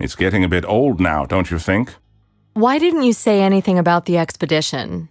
It's getting a bit old now, don't you think? Why didn't you say anything about the expedition?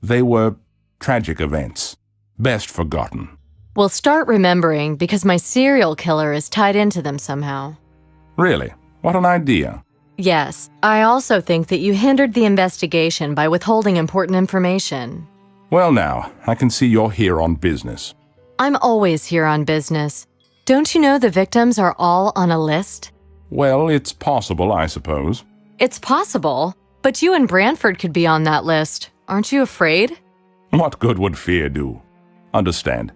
They were tragic events, best forgotten. Well, start remembering because my serial killer is tied into them somehow. Really? What an idea. Yes, I also think that you hindered the investigation by withholding important information. Well now, I can see you're here on business. I'm always here on business. Don't you know the victims are all on a list? Well, it's possible, I suppose. It's possible, but you and Brantford could be on that list. Aren't you afraid? What good would fear do? Understand,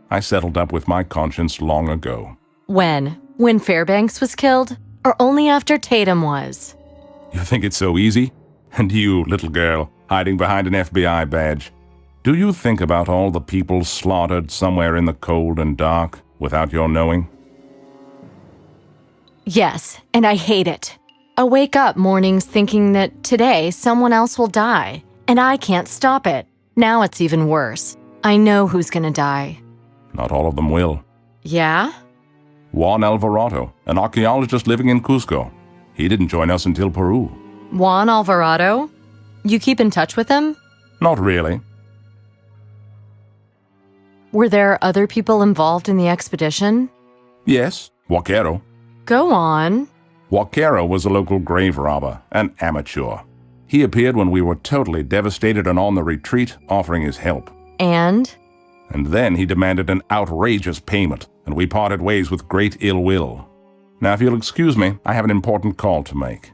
I settled up with my conscience long ago. When? When Fairbanks was killed? Or only after Tatum was? You think it's so easy? And you, little girl, hiding behind an FBI badge. Do you think about all the people slaughtered somewhere in the cold and dark without your knowing? Yes, and I hate it. I wake up mornings thinking that today someone else will die, and I can't stop it. Now it's even worse. I know who's gonna die. Not all of them will. Yeah? Juan Alvarado, an archaeologist living in Cusco. He didn't join us until Peru. Juan Alvarado? You keep in touch with him? Not really. Were there other people involved in the expedition? Yes, Vaquero. Go on. Vaquero was a local grave robber, an amateur. He appeared when we were totally devastated and on the retreat, offering his help. And then he demanded an outrageous payment, and we parted ways with great ill will. Now, if you'll excuse me, I have an important call to make.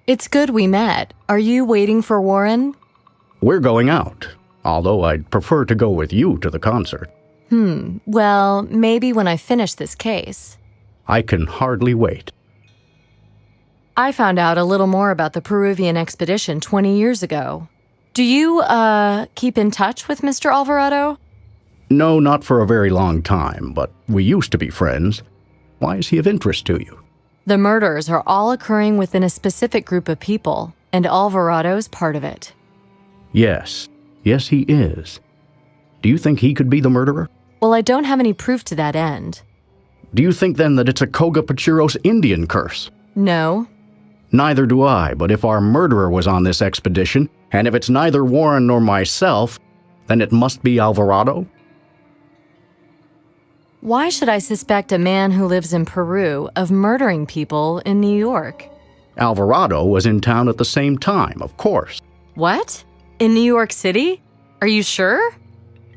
it's good we met. Are you waiting for Warren? We're going out, although I'd prefer to go with you to the concert. Well, maybe when I finish this case. I can hardly wait. I found out a little more about the Peruvian expedition 20 years ago. Do you, keep in touch with Mr. Alvarado? No, not for a very long time, but we used to be friends. Why is he of interest to you? The murders are all occurring within a specific group of people, and Alvarado's part of it. Yes. Yes, he is. Do you think he could be the murderer? Well, I don't have any proof to that end. Do you think then that it's a Koga Pachiros Indian curse? No. Neither do I, but if our murderer was on this expedition, and if it's neither Warren nor myself, then it must be Alvarado? Why should I suspect a man who lives in Peru of murdering people in New York? Alvarado was in town at the same time, of course. What? In New York City? Are you sure?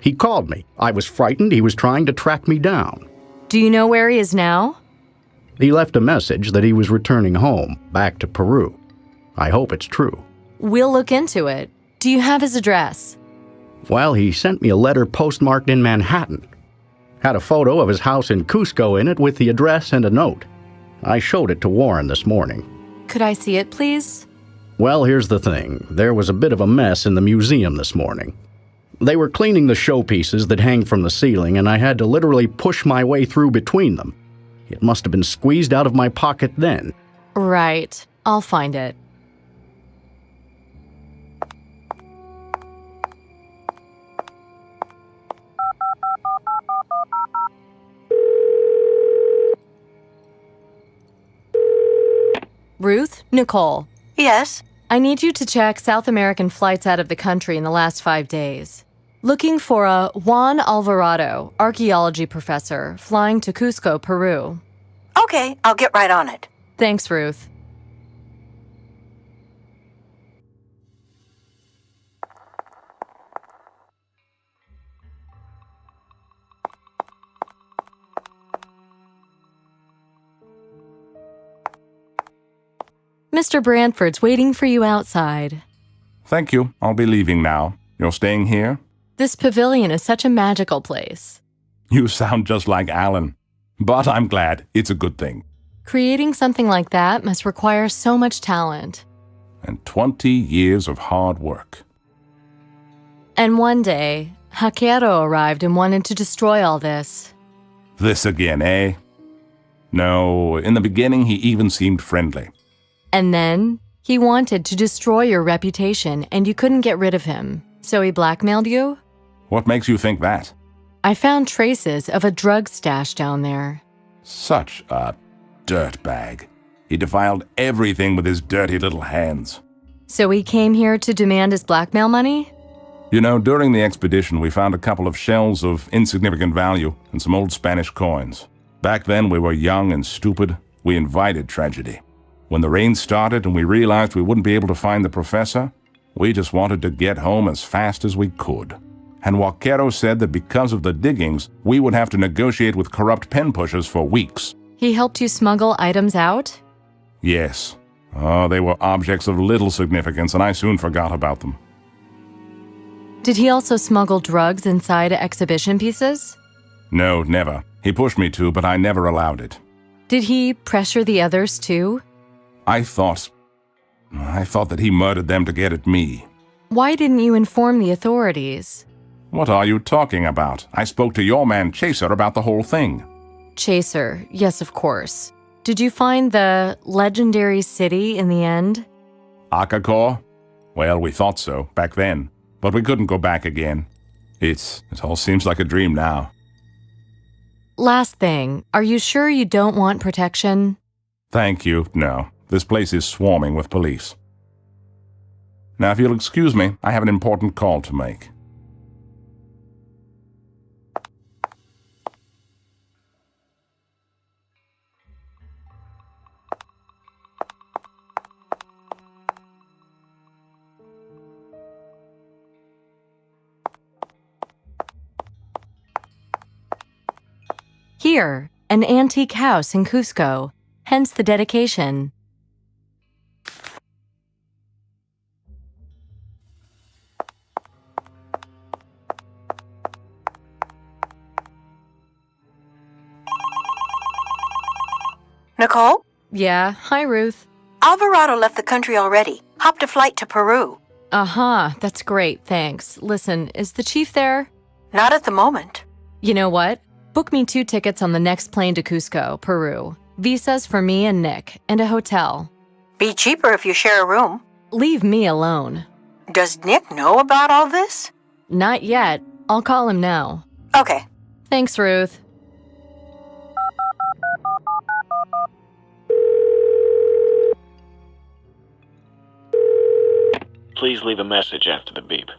He called me. I was frightened he was trying to track me down. Do you know where he is now? He left a message that he was returning home, back to Peru. I hope it's true. We'll look into it. Do you have his address? Well, he sent me a letter postmarked in Manhattan. Had a photo of his house in Cusco in it with the address and a note. I showed it to Warren this morning. Could I see it, please? Well, here's the thing. There was a bit of a mess in the museum this morning. They were cleaning the showpieces that hang from the ceiling, and I had to literally push my way through between them. It must have been squeezed out of my pocket then. Right. I'll find it. Ruth? Nicole. Yes? I need you to check South American flights out of the country in the last 5 days. Looking for a Juan Alvarado, archaeology professor, flying to Cusco, Peru. Okay, I'll get right on it. Thanks, Ruth. Mr. Brantford's waiting for you outside. Thank you. I'll be leaving now. You're staying here? This pavilion is such a magical place. You sound just like Alan. But I'm glad. It's a good thing. Creating something like that must require so much talent. And 20 years of hard work. And one day, Hackero arrived and wanted to destroy all this. This again, eh? No, in the beginning he even seemed friendly. And then he wanted to destroy your reputation and you couldn't get rid of him. So he blackmailed you? What makes you think that? I found traces of a drug stash down there. Such a dirtbag. He defiled everything with his dirty little hands. So he came here to demand his blackmail money? You know, during the expedition we found a couple of shells of insignificant value and some old Spanish coins. Back then we were young and stupid. We invited tragedy. When the rain started and we realized we wouldn't be able to find the professor, we just wanted to get home as fast as we could. And Vaquero said that because of the diggings, we would have to negotiate with corrupt pen pushers for weeks. He helped you smuggle items out? Yes. Oh, they were objects of little significance, and I soon forgot about them. Did he also smuggle drugs inside exhibition pieces? No, never. He pushed me to, but I never allowed it. Did he pressure the others too? I thought that he murdered them to get at me. Why didn't you inform the authorities? What are you talking about? I spoke to your man Chaser about the whole thing. Chaser, yes, of course. Did you find the legendary city in the end? Akakor? Well, we thought so, back then. But we couldn't go back again. It all seems like a dream now. Last thing, are you sure you don't want protection? Thank you, no. This place is swarming with police. Now, if you'll excuse me, I have an important call to make. Here, an antique house in Cusco, hence the dedication. Nicole? Yeah, hi Ruth. Alvarado left the country already. Hopped a flight to Peru. Uh-huh, that's great, thanks. Listen, is the chief there? Not at the moment. You know what? Book me 2 tickets on the next plane to Cusco, Peru. Visas for me and Nick, and a hotel. Be cheaper if you share a room. Leave me alone. Does Nick know about all this? Not yet. I'll call him now. Okay. Thanks, Ruth. Please leave a message after the beep.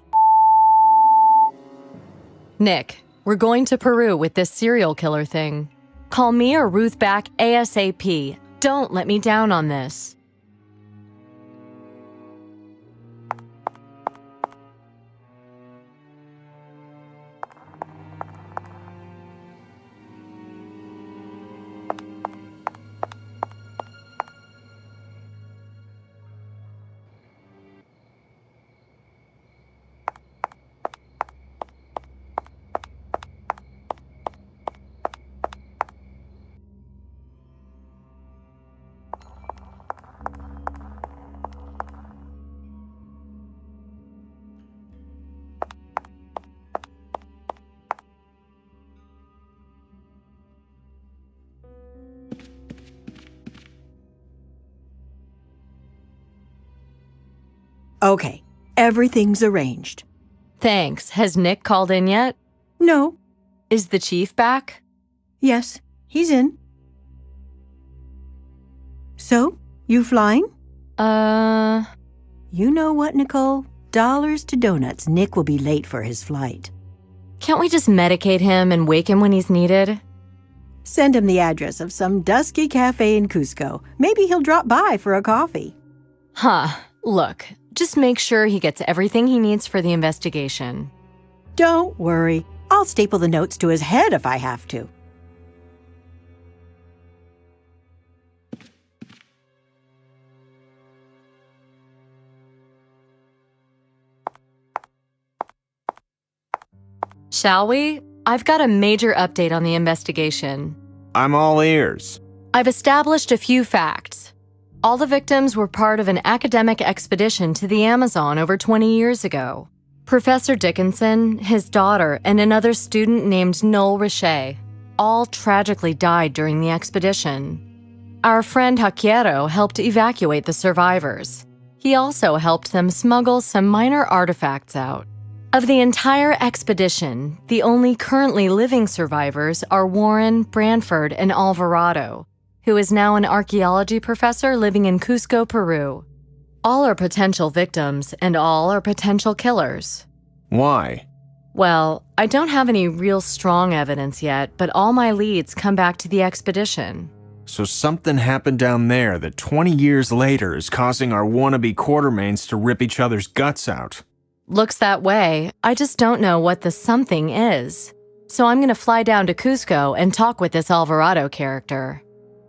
Nick, we're going to Peru with this serial killer thing. Call me or Ruth back ASAP. Don't let me down on this. Okay, everything's arranged. Thanks. Has Nick called in yet? No. Is the chief back? Yes, he's in. So, you flying? You know what, Nicole? Dollars to donuts, Nick will be late for his flight. Can't we just medicate him and wake him when he's needed? Send him the address of some dusky cafe in Cusco. Maybe he'll drop by for a coffee. Huh. Look, just make sure he gets everything he needs for the investigation. Don't worry. I'll staple the notes to his head if I have to. Shall we? I've got a major update on the investigation. I'm all ears. I've established a few facts. All the victims were part of an academic expedition to the Amazon over 20 years ago. Professor Dickinson, his daughter, and another student named Noel Richet all tragically died during the expedition. Our friend Hakiero helped evacuate the survivors. He also helped them smuggle some minor artifacts out. Of the entire expedition, the only currently living survivors are Warren, Branford, and Alvarado, who is now an archaeology professor living in Cusco, Peru. All are potential victims, and all are potential killers. Why? Well, I don't have any real strong evidence yet, but all my leads come back to the expedition. So something happened down there that 20 years later is causing our wannabe Quartermains to rip each other's guts out. Looks that way. I just don't know what the something is. So I'm gonna fly down to Cusco and talk with this Alvarado character.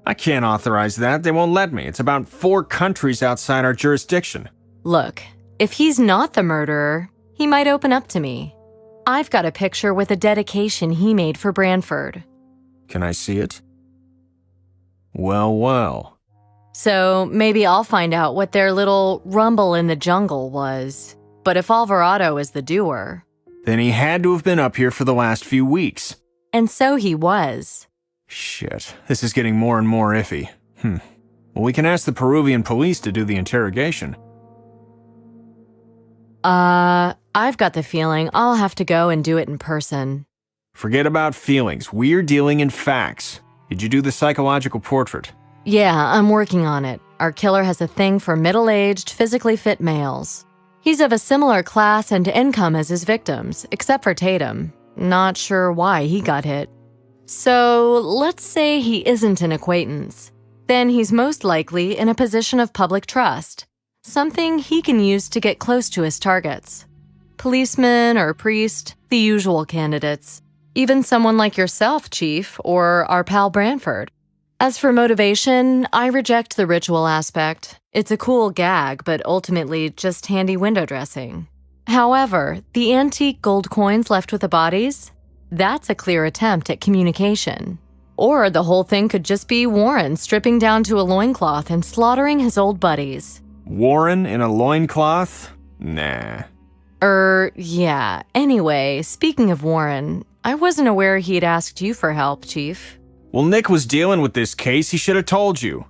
I can't authorize that. They won't let me. It's about 4 countries outside our jurisdiction. Look, if he's not the murderer, he might open up to me. I've got a picture with a dedication he made for Branford. Can I see it? Well, well. So maybe I'll find out what their little rumble in the jungle was. But if Alvarado is the doer... Then he had to have been up here for the last few weeks. And so he was. Shit, this is getting more and more iffy. Well, we can ask the Peruvian police to do the interrogation. I've got the feeling I'll have to go and do it in person. Forget about feelings. We're dealing in facts. Did you do the psychological portrait? Yeah, I'm working on it. Our killer has a thing for middle-aged, physically fit males. He's of a similar class and income as his victims, except for Tatum. Not sure why he got hit. So let's say he isn't an acquaintance. Then he's most likely in a position of public trust, something he can use to get close to his targets. Policeman or priest, the usual candidates. Even someone like yourself, Chief, or our pal Branford. As for motivation, I reject the ritual aspect. It's a cool gag, but ultimately just handy window dressing. However, the antique gold coins left with the bodies? That's a clear attempt at communication. Or the whole thing could just be Warren stripping down to a loincloth and slaughtering his old buddies. Warren in a loincloth? Nah. Yeah. Anyway, speaking of Warren, I wasn't aware he'd asked you for help, Chief. Well, Nick was dealing with this case. He should have told you.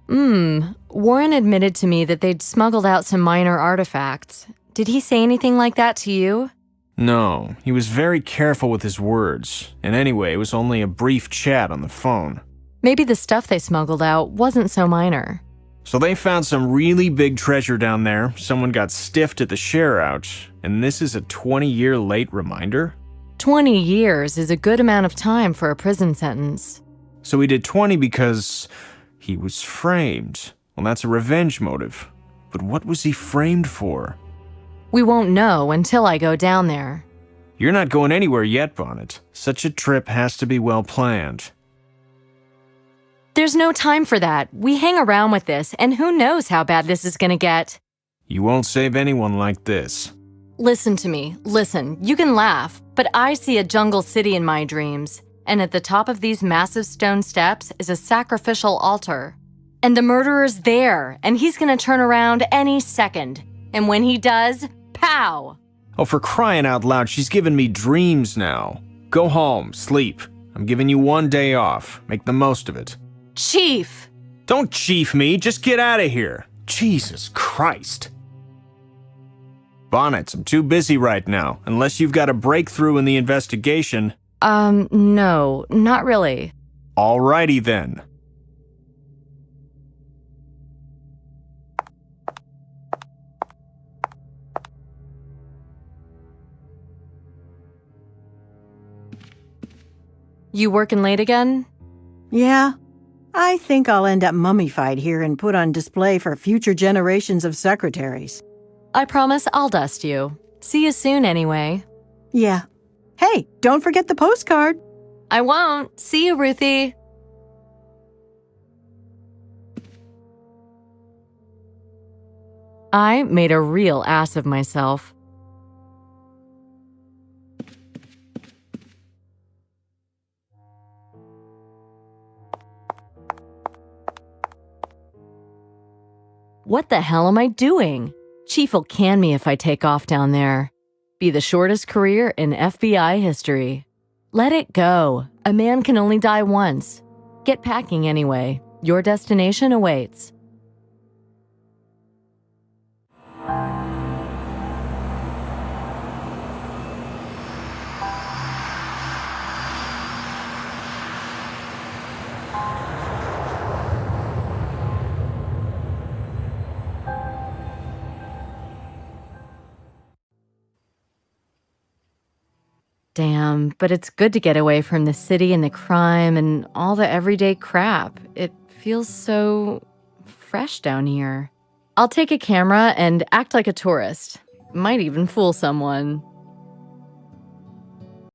Warren admitted to me that they'd smuggled out some minor artifacts. Did he say anything like that to you? No, he was very careful with his words. And anyway, it was only a brief chat on the phone. Maybe the stuff they smuggled out wasn't so minor. So they found some really big treasure down there. Someone got stiffed at the share-out. And this is a 20-year late reminder? 20 years is a good amount of time for a prison sentence. So he did 20 because he was framed. Well, that's a revenge motive. But what was he framed for? We won't know until I go down there. You're not going anywhere yet, Bonnet. Such a trip has to be well planned. There's no time for that. We hang around with this, and who knows how bad this is gonna get. You won't save anyone like this. Listen to me. Listen, you can laugh, but I see a jungle city in my dreams, and at the top of these massive stone steps is a sacrificial altar. And the murderer's there, and he's gonna turn around any second. And when he does, pow! Oh, for crying out loud, she's giving me dreams now. Go home, sleep. I'm giving you 1 day off. Make the most of it. Chief! Don't chief me, just get out of here. Jesus Christ. Bonnets, I'm too busy right now. Unless you've got a breakthrough in the investigation. No, not really. Alrighty then. You working late again? Yeah. I think I'll end up mummified here and put on display for future generations of secretaries. I promise I'll dust you. See you soon anyway. Yeah. Hey, don't forget the postcard. I won't. See you, Ruthie. I made a real ass of myself. What the hell am I doing? Chief'll can me if I take off down there. Be the shortest career in FBI history. Let it go. A man can only die once. Get packing anyway. Your destination awaits. Damn, but it's good to get away from the city and the crime and all the everyday crap. It feels so fresh down here. I'll take a camera and act like a tourist. Might even fool someone.